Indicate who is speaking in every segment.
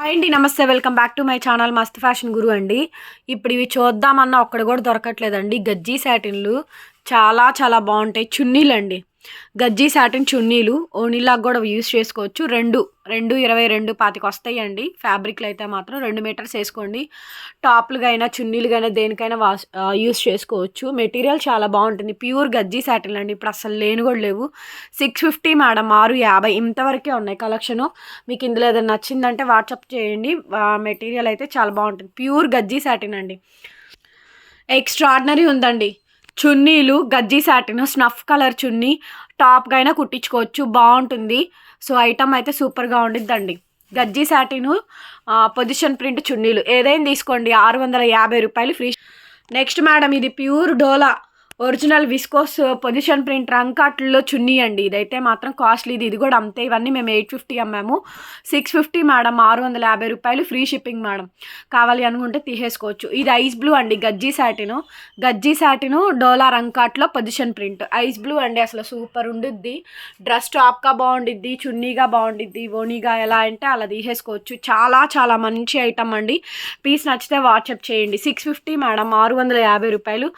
Speaker 1: Hi అండి, నమస్తే. Welcome back to my channel మస్త్ ఫ్యాషన్ గురు అండి. ఇప్పుడు ఇవి చూద్దామన్నా ఒక్కడ కూడా దొరకట్లేదండి. గజ్జీ శాటిన్లు చాలా చాలా బాగుంటాయి. చున్నీలు అండి, గజ్జీ శాటిన్ చున్నీలు ఓణీలాగా కూడా యూస్ చేసుకోవచ్చు. రెండు 22-25 వస్తాయండి. ఫ్యాబ్రిక్లు అయితే మాత్రం 2 మీటర్స్ వేసుకోండి. టాప్లుగా అయినా చున్నీలుగా అయినా దేనికైనా యూస్ చేసుకోవచ్చు. మెటీరియల్ చాలా బాగుంటుంది. ప్యూర్ గజ్జీ శాటిన్లు అండి. ఇప్పుడు అసలు లేని కూడా లేవు. 650 మేడం, 650 ఇంతవరకే ఉన్నాయి కలెక్షను. మీకు ఇందులో ఏదైనా నచ్చిందంటే వాట్సాప్ చేయండి. మెటీరియల్ అయితే చాలా బాగుంటుంది. ప్యూర్ గజ్జీ శాటిన్ అండి. ఎక్స్ట్రాడినరీ ఉందండి. చున్నీలు గజ్జీ శాటిన్ స్నఫ్ కలర్ చున్నీ టాప్గా అయినా కుట్టించుకోవచ్చు, బాగుంటుంది. సో ఐటమ్ అయితే సూపర్గా ఉండిద్దండి. గజ్జీ శాటిను పొజిషన్ ప్రింట్ చున్నీలు ఏదైనా తీసుకోండి, 650 రూపాయలు ఫ్రీ. నెక్స్ట్ మేడం, ఇది ప్యూర్ డోలా ఒరిజినల్ విస్కోస్ పొజిషన్ ప్రింట్ రంకాట్లో చున్నీ అండి. ఇదైతే మాత్రం కాస్ట్లీది. ఇది కూడా అంతే. ఇవన్నీ మేము 850 అమ్మాము. 650 మేడం, 650 రూపాయలు ఫ్రీ షిప్పింగ్ మేడం. కావాలి అనుకుంటే తీసేసుకోవచ్చు. ఇది ఐస్ బ్లూ అండి, గజ్జీ శాటిను డోలా రంకాట్లో పొజిషన్ ప్రింట్ ఐస్ బ్లూ అండి. అసలు సూపర్ ఉండిద్ది. డ్రెస్ టాప్గా బాగుండిద్ది, చున్నీగా బాగుండిద్ది, ఓనీగా ఎలా అంటే అలా తీసేసుకోవచ్చు. చాలా చాలా మంచి ఐటమ్ అండి. పీస్ నచ్చితే వాట్సాప్ చేయండి. 650 మేడం, 650 రూపాయలు.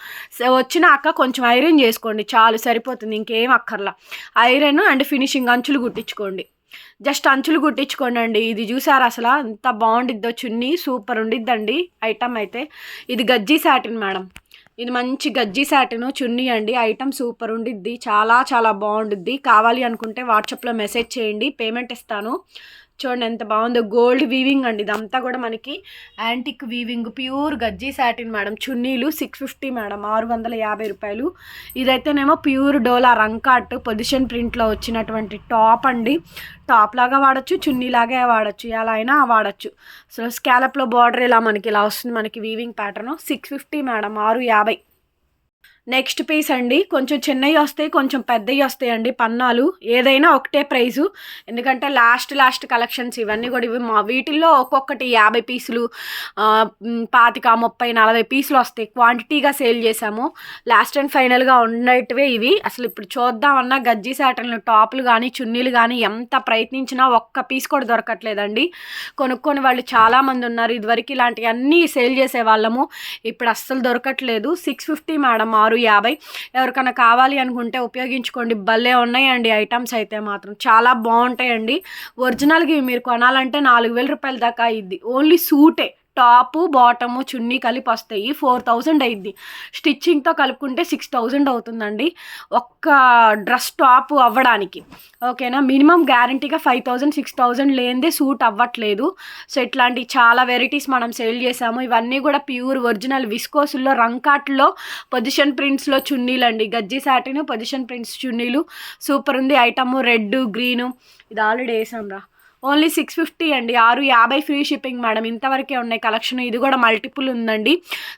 Speaker 1: వచ్చినాక కొంచెం ఐరన్ చేసుకోండి, చాలు సరిపోతుంది, ఇంకేం అక్కర్లా. ఐరన్ అండ్ ఫినిషింగ్ అంచులు కుట్టించుకోండి. జస్ట్ అంచులు కుట్టించుకోండి అండి. ఇది చూసారు అసలు ఎంత బాగుండిద్దో చున్నీ, సూపర్ ఉండిద్దండి ఐటమ్ అయితే. ఇది గజ్జీ శాటిన్ మేడం, ఇది మంచి గజ్జీ శాటిన్ చున్నీ అండి. ఐటమ్ సూపర్ ఉండిద్ది, చాలా చాలా బాగుండిద్ది. కావాలి అనుకుంటే వాట్సాప్లో మెసేజ్ చేయండి, పేమెంట్ ఇస్తాను. చూడండి ఎంత బాగుందో. గోల్డ్ వీవింగ్ అండి, ఇదంతా కూడా మనకి antique weaving. Pure గజ్జీ satin madam. చున్నీలు 650 madam, 650 రూపాయలు. ఇదైతేనేమో ప్యూర్ డోలా రంకాట్ పొజిషన్ ప్రింట్లో వచ్చినటువంటి టాప్ అండి. టాప్ లాగా వాడచ్చు, చున్నీలాగే వాడచ్చు, ఎలా అయినా వాడచ్చు. సో స్కాలప్లో బార్డర్ ఇలా మనకి ఇలా వస్తుంది, మనకి weaving pattern. 650 madam, 650. Next piece అండి, కొంచెం చిన్నవి వస్తాయి, కొంచెం పెద్దవి వస్తాయండి పన్నాలు. ఏదైనా ఒకటే ప్రైజు, ఎందుకంటే లాస్ట్ కలెక్షన్స్ ఇవన్నీ కూడా. ఇవి వీటిల్లో ఒక్కొక్కటి 50 పీసులు, 25, 30, 40 పీసులు వస్తాయి. క్వాంటిటీగా సేల్ చేసాము. లాస్ట్ అండ్ ఫైనల్గా ఉండేటివే ఇవి. అసలు ఇప్పుడు చూద్దామన్నా గజ్జీ శాటన్లు టాప్లు కానీ చున్నీలు కానీ ఎంత ప్రయత్నించినా ఒక్క పీస్ కూడా దొరకట్లేదండి. కొనుక్కొని వాళ్ళు చాలామంది ఉన్నారు. ఇదివరకు ఇలాంటివన్నీ సేల్ చేసేవాళ్ళము, ఇప్పుడు అస్సలు దొరకట్లేదు. 650 మేడం, 650. ఎవరికైనా కావాలి అనుకుంటే ఉపయోగించుకోండి. భలే ఉన్నాయండి ఐటమ్స్ అయితే మాత్రం, చాలా బాగుంటాయండి. ఒరిజినల్గా మీరు కొనాలంటే 4000 రూపాయల దాకా అయ్యిద్ది. ఓన్లీ సూటే, టాపు బాటము చున్నీ కలిపి వస్తాయి. 4000 అయ్యిద్ది. స్టిచ్చింగ్తో కలుపుకుంటే 6000 అవుతుందండి ఒక్క డ్రెస్ టాప్ అవ్వడానికి. ఓకేనా, మినిమం గ్యారంటీగా 5000, 6000 లేనిదే సూట్ అవ్వట్లేదు. సో ఇట్లాంటి చాలా వెరైటీస్ మనం సేల్ చేసాము. ఇవన్నీ కూడా ప్యూర్ ఒరిజినల్ విస్కోసుల్లో రంకాట్లో పొజిషన్ ప్రింట్స్లో చున్నీలు అండి. గజ్జీ శాటిన్ పొజిషన్ ప్రింట్స్ చున్నీలు సూపర్ ఉంది ఐటమ్. రెడ్, గ్రీను, ఇది ఆల్రెడీ వేసాం రా. ఓన్లీ 650 అండి, 650 ఫ్రీ షిప్పింగ్ మేడం. ఇంతవరకే ఉన్నాయి కలెక్షన్. ఇది కూడా మల్టిపుల్ ఉందండి.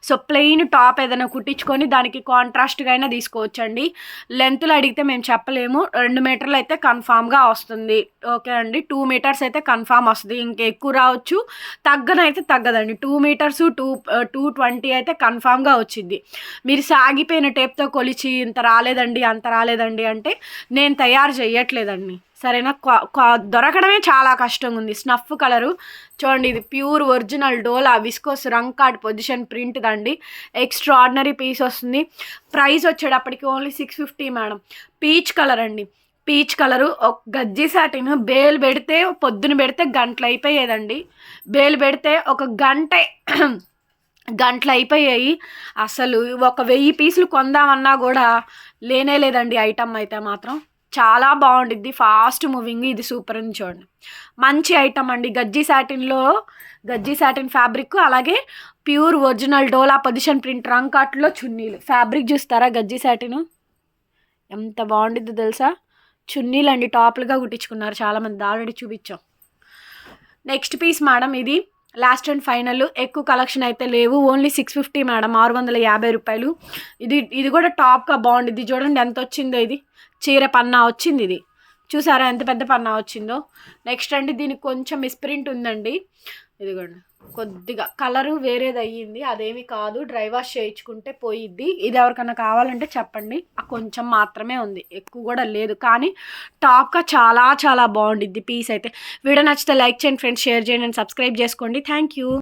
Speaker 1: సో ప్లెయిన్ టాప్ ఏదైనా కుట్టించుకొని దానికి కాంట్రాస్ట్గా అయినా తీసుకోవచ్చండి. లెంత్లు అడిగితే మేము చెప్పలేము. 2 మీటర్లు అయితే కన్ఫామ్గా వస్తుంది. ఓకే అండి, 2 మీటర్స్ అయితే కన్ఫామ్ వస్తుంది. ఇంకా ఎక్కువ రావచ్చు, తగ్గనైతే తగ్గదండి. 2 మీటర్స్ 220 అయితే కన్ఫామ్గా వచ్చింది. మీరు సాగిపోయిన టేప్తో కొలిచి ఇంత రాలేదండి అంత రాలేదండి అంటే నేను తయారు చేయట్లేదండి, సరేనా. దొరకడమే చాలా కష్టంగా ఉంది. స్నఫ్ కలరు చూడండి, ఇది ప్యూర్ ఒరిజినల్ డోలా విస్కోస్ రంకాట్ పొజిషన్ ప్రింట్ దండి. ఎక్స్ట్రాడినరీ పీస్ వస్తుంది. ప్రైస్ వచ్చేటప్పటికి ఓన్లీ 650 మేడం. పీచ్ కలర్ అండి, పీచ్ కలరు. ఒక గజ్జీ శాటిన్ బేలు పెడితే పొద్దున పెడితే గంటలు అయిపోయేదండి. బేలు పెడితే ఒక గంటలు అయిపోయాయి. అసలు ఒక 1000 పీసులు కొందామన్నా కూడా లేనే లేదండి ఐటమ్ అయితే మాత్రం. చాలా బాగుండిద్ది, ఫాస్ట్ మూవింగ్. ఇది సూపర్ ఉంది చూడండి, మంచి ఐటమ్ అండి. గజ్జీ శాటిన్ ఫ్యాబ్రిక్, అలాగే ప్యూర్ ఒరిజినల్ డోలా పొజిషన్ ప్రింట్ రంకాట్లో చున్నీలు. ఫ్యాబ్రిక్ చూస్తారా గజ్జీ శాటిన్ ఎంత బాగుండిద్దో తెలుసా. చున్నీలు అండి టాప్లుగా కుట్టించుకున్నారు చాలామంది, ఆల్రెడీ చూపించాం. నెక్స్ట్ పీస్ మేడం, ఇది లాస్ట్ అండ్ ఫైనల్. ఎక్కువ కలెక్షన్ అయితే లేవు. ఓన్లీ 650 మేడం, 650 రూపాయలు. ఇది కూడా టాప్గా బాగుండిద్ది. చూడండి ఎంత వచ్చిందో. ఇది చీర పన్నా వచ్చింది. ఇది చూసారా ఎంత పెద్ద పన్నా వచ్చిందో. నెక్స్ట్ అండి, దీనికి కొంచెం మిస్ప్రింట్ ఉందండి. ఇదిగోండి కొద్దిగా కలరు వేరేది అయ్యింది, అదేమి కాదు, డ్రై వాష్ చేయించుకుంటే పోయిద్ది. ఇది ఎవరికన్నా కావాలంటే చెప్పండి, కొంచెం మాత్రమే ఉంది, ఎక్కువ కూడా లేదు. కానీ టాప్గా చాలా చాలా బాగుండిద్ది పీస్ అయితే. వీడియో నచ్చితే లైక్ చేయండి ఫ్రెండ్స్, షేర్ చేయండి అండ్ సబ్స్క్రైబ్ చేసుకోండి. Thank you.